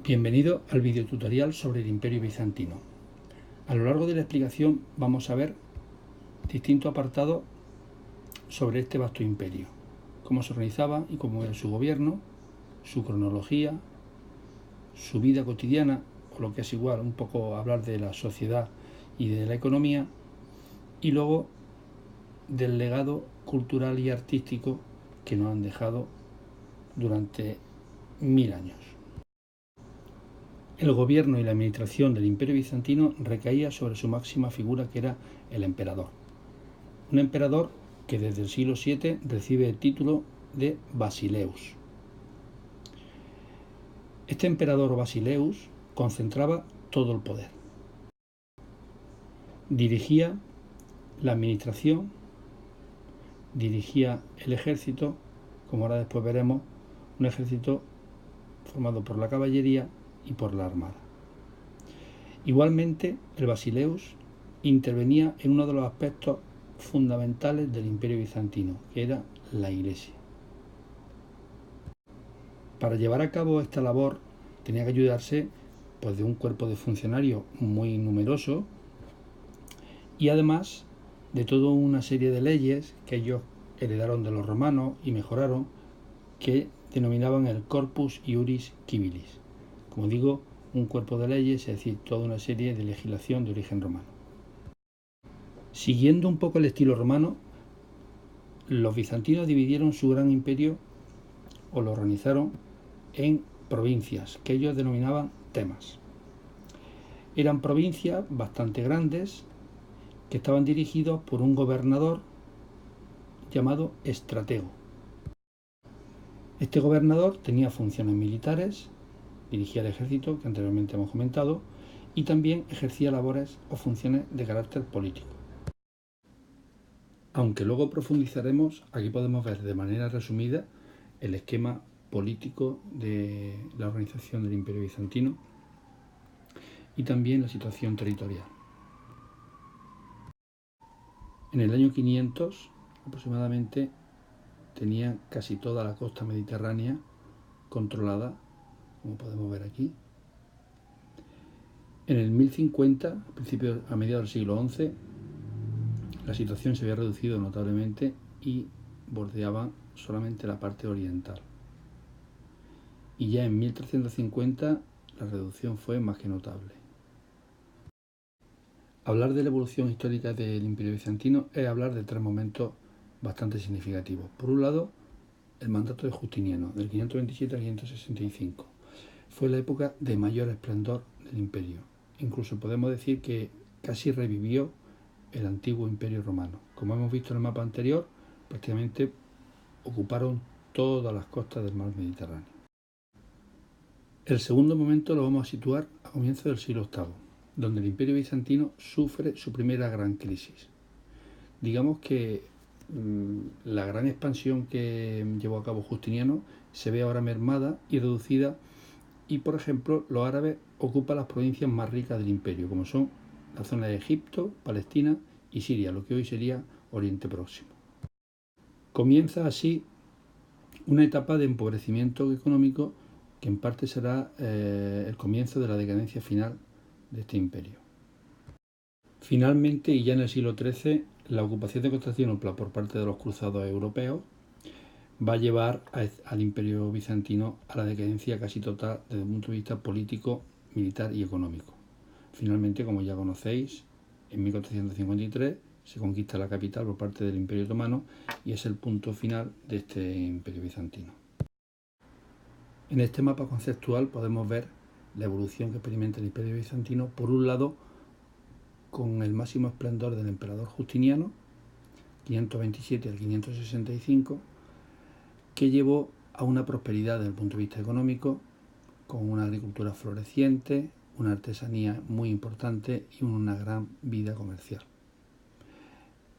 Bienvenido al videotutorial sobre el Imperio Bizantino. A lo largo de la explicación vamos a ver distintos apartados sobre este vasto imperio, cómo se organizaba y cómo era su gobierno, su cronología, su vida cotidiana, o lo que es igual, un poco hablar de la sociedad y de la economía, y luego del legado cultural y artístico que nos han dejado durante 1000 años. El gobierno y la administración del Imperio Bizantino recaía sobre su máxima figura, que era el emperador. Un emperador que desde el siglo VII recibe el título de Basileus. Este emperador Basileus concentraba todo el poder. Dirigía la administración, dirigía el ejército, como ahora después veremos, un ejército formado por la caballería y por la armada. Igualmente, el Basileus intervenía en uno de los aspectos fundamentales del Imperio Bizantino, que era la Iglesia. Para llevar a cabo esta labor tenía que ayudarse de un cuerpo de funcionarios muy numeroso y además de toda una serie de leyes que ellos heredaron de los romanos y mejoraron, que denominaban el Corpus Iuris Civilis. Como digo, un cuerpo de leyes, es decir, toda una serie de legislación de origen romano. Siguiendo un poco el estilo romano, los bizantinos dividieron su gran imperio, o lo organizaron, en provincias que ellos denominaban temas. Eran provincias bastante grandes que estaban dirigidos por un gobernador llamado estratego. Este gobernador tenía funciones militares, dirigía el ejército, que anteriormente hemos comentado, y también ejercía labores o funciones de carácter político. Aunque luego profundizaremos, aquí podemos ver de manera resumida el esquema político de la organización del Imperio Bizantino y también la situación territorial. En el año 500 aproximadamente tenía casi toda la costa mediterránea controlada, como podemos ver aquí. En el 1050, a mediados del siglo XI, la situación se había reducido notablemente y bordeaba solamente la parte oriental. Y ya en 1350 la reducción fue más que notable. Hablar de la evolución histórica del Imperio Bizantino es hablar de tres momentos bastante significativos. Por un lado, el mandato de Justiniano, del 527 al 565. Fue la época de mayor esplendor del imperio. Incluso podemos decir que casi revivió el antiguo imperio romano. Como hemos visto en el mapa anterior, prácticamente ocuparon todas las costas del mar Mediterráneo. El segundo momento lo vamos a situar a comienzos del siglo VIII, donde el Imperio Bizantino sufre su primera gran crisis. Digamos que la gran expansión que llevó a cabo Justiniano se ve ahora mermada y reducida, y por ejemplo los árabes ocupan las provincias más ricas del imperio, como son la zona de Egipto, Palestina y Siria, lo que hoy sería Oriente Próximo. Comienza así una etapa de empobrecimiento económico que en parte será el comienzo de la decadencia final de este imperio. Finalmente, y ya en el siglo XIII, la ocupación de Constantinopla por parte de los cruzados europeos va a llevar al Imperio Bizantino a la decadencia casi total desde el punto de vista político, militar y económico. Finalmente, como ya conocéis, en 1453 se conquista la capital por parte del Imperio Otomano y es el punto final de este Imperio Bizantino. En este mapa conceptual podemos ver la evolución que experimenta el Imperio Bizantino, por un lado, con el máximo esplendor del emperador Justiniano, 527 al 565, que llevó a una prosperidad desde el punto de vista económico, con una agricultura floreciente, una artesanía muy importante y una gran vida comercial.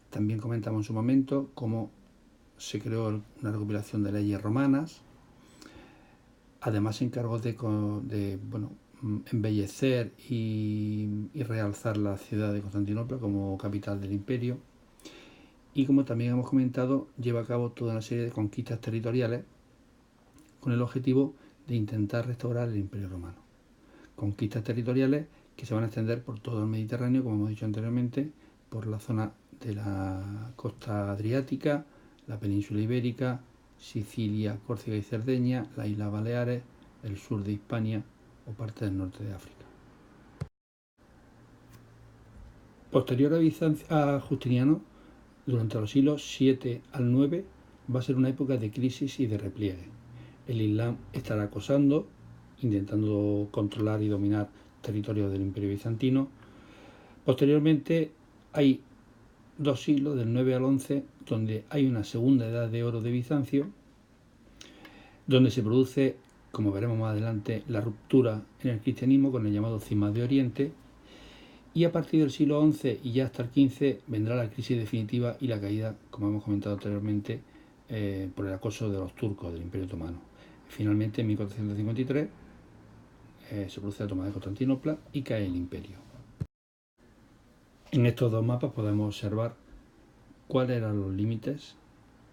También comentamos en su momento cómo se creó una recopilación de leyes romanas. Además se encargó de embellecer y realzar la ciudad de Constantinopla como capital del imperio. Y como también hemos comentado, lleva a cabo toda una serie de conquistas territoriales con el objetivo de intentar restaurar el imperio romano. conquistas territoriales que se van a extender por todo el Mediterráneo, como hemos dicho anteriormente, por la zona de la costa adriática, la península ibérica, Sicilia, Córcega y Cerdeña, las Islas Baleares, el sur de Hispania o parte del norte de África. Posterior a Justiniano, durante los siglos 7 al 9, va a ser una época de crisis y de repliegue. El Islam estará acosando, intentando controlar y dominar territorios del Imperio Bizantino. Posteriormente hay 2 siglos, del 9 al 11, donde hay una segunda edad de oro de Bizancio, donde se produce, como veremos más adelante, la ruptura en el cristianismo con el llamado Cisma de Oriente, y a partir del siglo XI y ya hasta el XV vendrá la crisis definitiva y la caída, como hemos comentado anteriormente, por el acoso de los turcos del Imperio Otomano. Finalmente, en 1453, se produce la toma de Constantinopla y cae el imperio. En estos dos mapas podemos observar cuáles eran los límites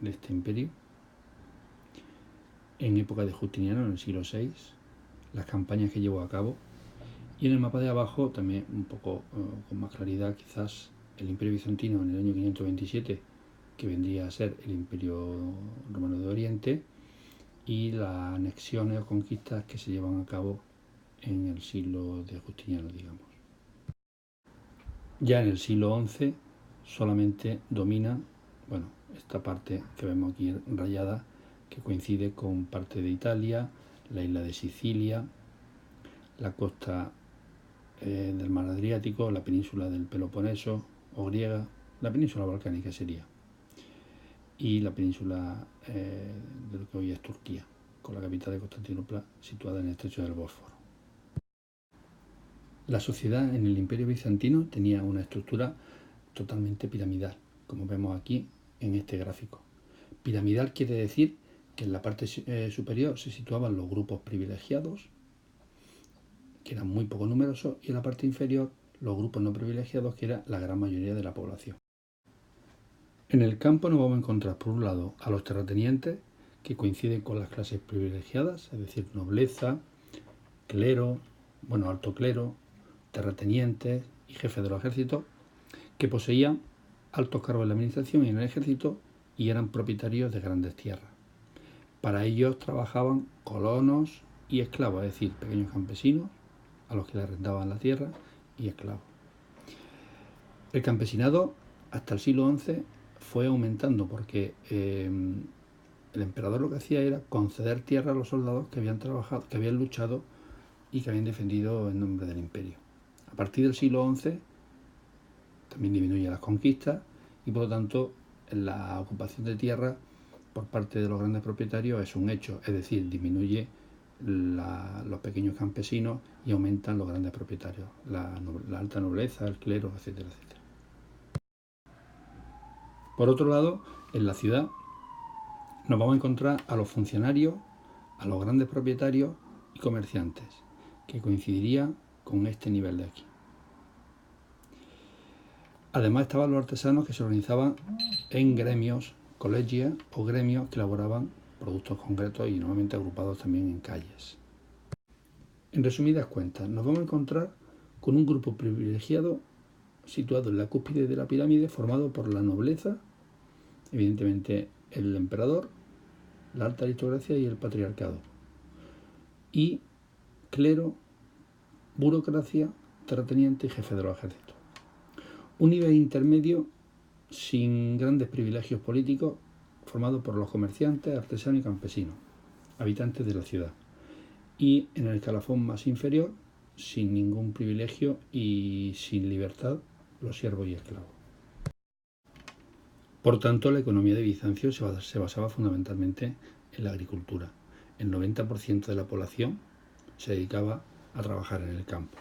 de este imperio en época de Justiniano, en el siglo VI, las campañas que llevó a cabo, y en el mapa de abajo también un poco con más claridad quizás el imperio bizantino en el año 527, que vendría a ser el imperio romano de Oriente, y las anexiones o conquistas que se llevan a cabo en el siglo de Justiniano, digamos. Ya en el siglo XI solamente domina, bueno, esta parte que vemos aquí rayada, que coincide con parte de Italia, la isla de Sicilia, la costa del mar Adriático, la península del Peloponeso o griega, la península balcánica sería, y la península de lo que hoy es Turquía, con la capital de Constantinopla situada en el estrecho del Bósforo. La sociedad en el Imperio Bizantino tenía una estructura totalmente piramidal, como vemos aquí en este gráfico. Piramidal quiere decir que en la parte superior se situaban los grupos privilegiados, que eran muy poco numerosos, y en la parte inferior los grupos no privilegiados, que era la gran mayoría de la población. En el campo nos vamos a encontrar, por un lado, a los terratenientes, que coinciden con las clases privilegiadas, es decir, nobleza, clero, alto clero, terratenientes y jefes de los ejércitos, que poseían altos cargos en la administración y en el ejército y eran propietarios de grandes tierras. Para ellos trabajaban colonos y esclavos, es decir, pequeños campesinos a los que les arrendaban la tierra y esclavos. El campesinado hasta el siglo XI fue aumentando porque el emperador lo que hacía era conceder tierra a los soldados que habían trabajado, que habían luchado y que habían defendido en nombre del imperio. A partir del siglo XI también disminuye las conquistas y por lo tanto la ocupación de tierra por parte de los grandes propietarios es un hecho, es decir, disminuye los pequeños campesinos y aumentan los grandes propietarios, la alta nobleza, el clero, etcétera, etcétera. Por otro lado, en la ciudad nos vamos a encontrar a los funcionarios, a los grandes propietarios y comerciantes, que coincidirían con este nivel de aquí. Además estaban los artesanos, que se organizaban en gremios, colegios o gremios que elaboraban productos concretos y normalmente agrupados también en calles. En resumidas cuentas, nos vamos a encontrar con un grupo privilegiado situado en la cúspide de la pirámide, formado por la nobleza, evidentemente el emperador, la alta aristocracia y el patriarcado, y clero, burocracia, terrateniente y jefe de los ejércitos. Un nivel intermedio sin grandes privilegios políticos, formado por los comerciantes, artesanos y campesinos, habitantes de la ciudad. Y en el escalafón más inferior, sin ningún privilegio y sin libertad, los siervos y esclavos. Por tanto, la economía de Bizancio se basaba fundamentalmente en la agricultura. El 90% de la población se dedicaba a trabajar en el campo.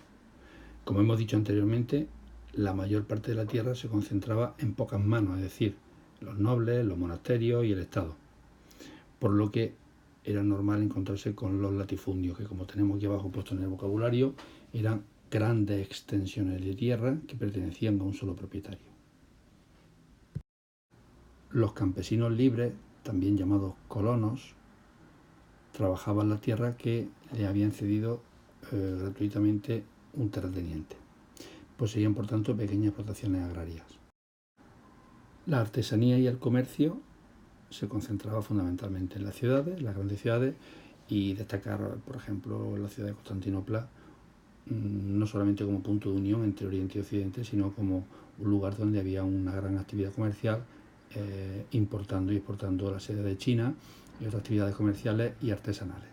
Como hemos dicho anteriormente, la mayor parte de la tierra se concentraba en pocas manos, es decir, los nobles, los monasterios y el Estado. Por lo que era normal encontrarse con los latifundios, que como tenemos aquí abajo puesto en el vocabulario, eran grandes extensiones de tierra que pertenecían a un solo propietario. Los campesinos libres, también llamados colonos, trabajaban la tierra que le habían cedido gratuitamente un terrateniente. Poseían, por tanto, pequeñas explotaciones agrarias. La artesanía y el comercio se concentraba fundamentalmente en las ciudades, las grandes ciudades, y destacar, por ejemplo, la ciudad de Constantinopla, no solamente como punto de unión entre Oriente y Occidente, sino como un lugar donde había una gran actividad comercial, importando y exportando la sede de China y otras actividades comerciales y artesanales.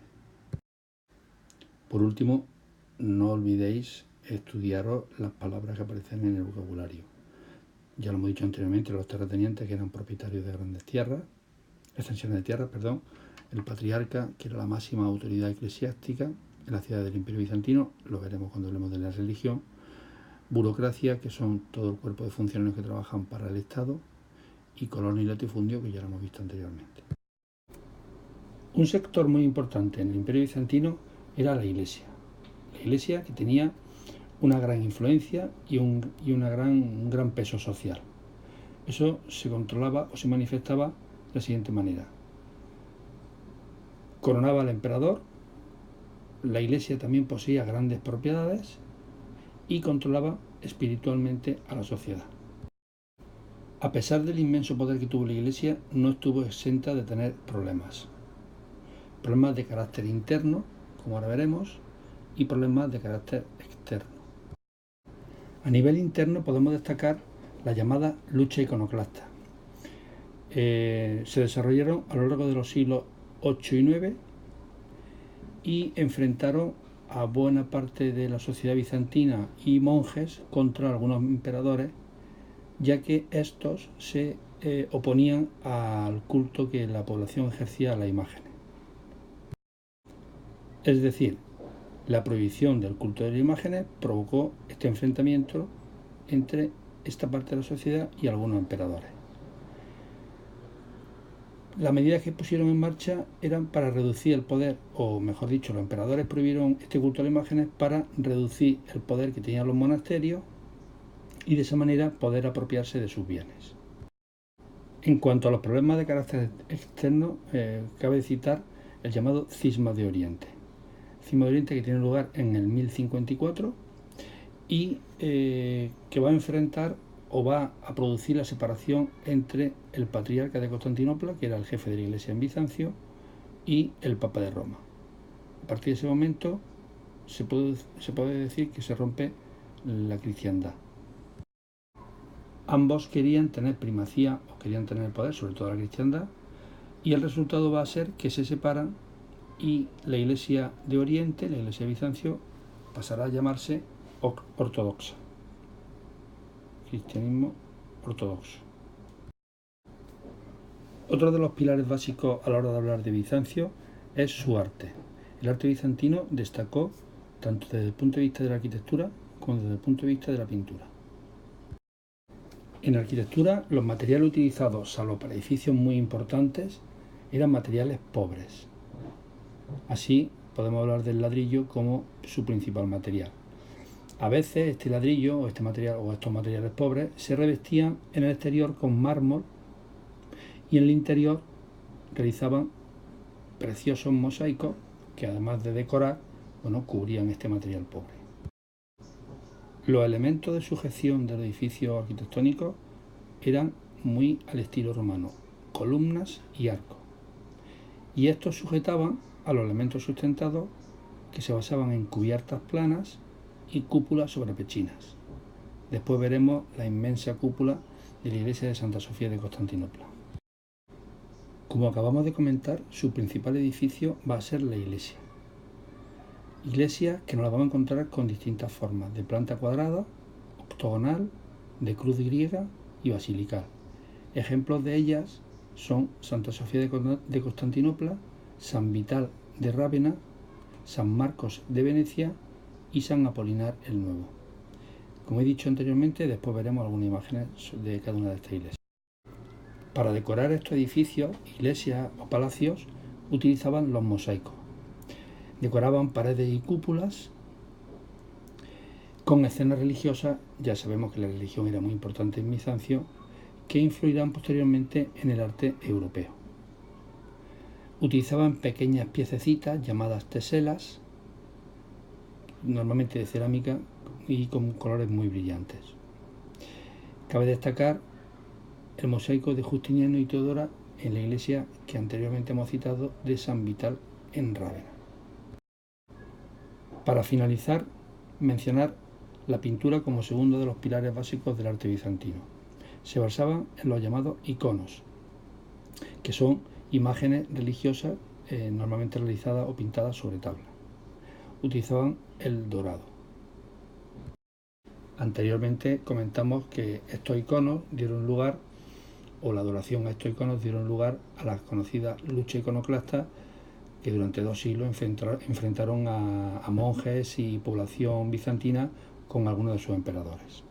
Por último, no olvidéis estudiaros las palabras que aparecen en el vocabulario. Ya lo hemos dicho anteriormente, los terratenientes, que eran propietarios de grandes tierras, extensiones de tierras, el patriarca, que era la máxima autoridad eclesiástica en la ciudad del Imperio Bizantino, lo veremos cuando hablemos de la religión, burocracia, que son todo el cuerpo de funcionarios que trabajan para el Estado, y colonia y latifundio, que ya lo hemos visto anteriormente. Un sector muy importante en el Imperio Bizantino era la Iglesia. La Iglesia, que tenía una gran influencia y un gran peso social. Eso se controlaba o se manifestaba de la siguiente manera. Coronaba al emperador, la Iglesia también poseía grandes propiedades y controlaba espiritualmente a la sociedad. A pesar del inmenso poder que tuvo la Iglesia, no estuvo exenta de tener problemas. Problemas de carácter interno, como ahora veremos, y problemas de carácter externo. A nivel interno podemos destacar la llamada lucha iconoclasta. Se desarrollaron a lo largo de los siglos 8 y 9 y enfrentaron a buena parte de la sociedad bizantina y monjes contra algunos emperadores, ya que estos se oponían al culto que la población ejercía a las imágenes. Es decir, la prohibición del culto de las imágenes provocó este enfrentamiento entre esta parte de la sociedad y algunos emperadores. Las medidas que pusieron en marcha eran para reducir el poder, o mejor dicho, los emperadores prohibieron este culto a las imágenes para reducir el poder que tenían los monasterios y de esa manera poder apropiarse de sus bienes. En cuanto a los problemas de carácter externo, cabe citar el llamado Cisma de Oriente. Cisma de Oriente, que tiene lugar en el 1054 y que va a enfrentar o va a producir la separación entre el patriarca de Constantinopla, que era el jefe de la Iglesia en Bizancio, y el Papa de Roma. A partir de ese momento se puede decir que se rompe la cristiandad. Ambos querían tener primacía o querían tener el poder, sobre todo la cristiandad, y el resultado va a ser que se separan y la Iglesia de Oriente, la Iglesia de Bizancio, pasará a llamarse ortodoxa. Cristianismo ortodoxo. Otro de los pilares básicos a la hora de hablar de Bizancio es su arte. El arte bizantino destacó tanto desde el punto de vista de la arquitectura como desde el punto de vista de la pintura. En arquitectura, los materiales utilizados, salvo para edificios muy importantes, eran materiales pobres. Así, podemos hablar del ladrillo como su principal material. A veces este ladrillo o este material o estos materiales pobres se revestían en el exterior con mármol y en el interior realizaban preciosos mosaicos que, además de decorar, cubrían este material pobre. Los elementos de sujeción del edificio arquitectónico eran muy al estilo romano, columnas y arcos. Y estos sujetaban a los elementos sustentados, que se basaban en cubiertas planas y cúpulas sobre pechinas. Después veremos la inmensa cúpula de la iglesia de Santa Sofía de Constantinopla. Como acabamos de comentar, su principal edificio va a ser la iglesia. Iglesia que nos la vamos a encontrar con distintas formas, de planta cuadrada, octogonal, de cruz griega y basilical. Ejemplos de ellas son Santa Sofía de Constantinopla, San Vital de Rávena, San Marcos de Venecia y San Apolinar el Nuevo. Como he dicho anteriormente, después veremos algunas imágenes de cada una de estas iglesias. Para decorar estos edificios, iglesias o palacios, utilizaban los mosaicos. Decoraban paredes y cúpulas con escenas religiosas. Ya sabemos que la religión era muy importante en Bizancio, que influirán posteriormente en el arte europeo. Utilizaban pequeñas piececitas llamadas teselas normalmente de cerámica y con colores muy brillantes. Cabe destacar el mosaico de Justiniano y Teodora en la iglesia que anteriormente hemos citado de San Vital en Rávena. Para finalizar, mencionar la pintura como segundo de los pilares básicos del arte bizantino. Se basaba en los llamados iconos, que son imágenes religiosas normalmente realizadas o pintadas sobre tabla. Utilizaban el dorado. Anteriormente comentamos que estos iconos dieron lugar, o la adoración a estos iconos dieron lugar a las conocidas luchas iconoclastas que durante 2 siglos enfrentaron a monjes y población bizantina con algunos de sus emperadores.